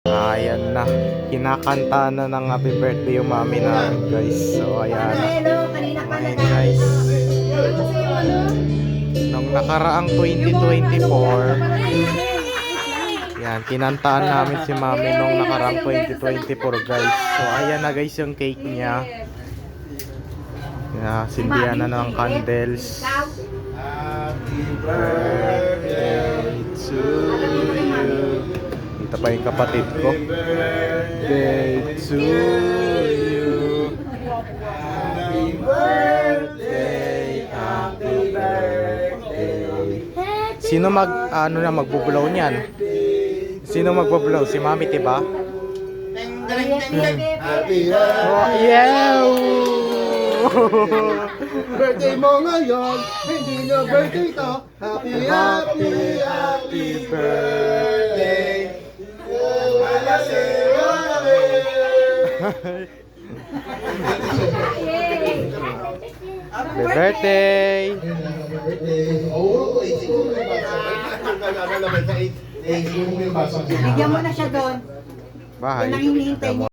Ayan na, kinakanta na ng happy birthday yung mami namin guys. So ayan, ayan guys. Nung nakaraang 2024, yan, kinantaan namin si mami nung nakaraang 2024 guys. So ayan na guys yung cake niya. Yeah, sindihan na ng candles. Happy birthday to you. Ito pa yung kapatid ko. Birthday to you. Happy birthday. Happy birthday. Sino magbubulaw niyan? Sino magbubulaw? Si Mami, diba? Happy Oh, yeah! birthday mo ngayon, hindi na birthday ko. Happy, happy, happy birthday. Happy birthday! Bigyan mo na siya doon. Bahay. Yan ang hinihintay niya.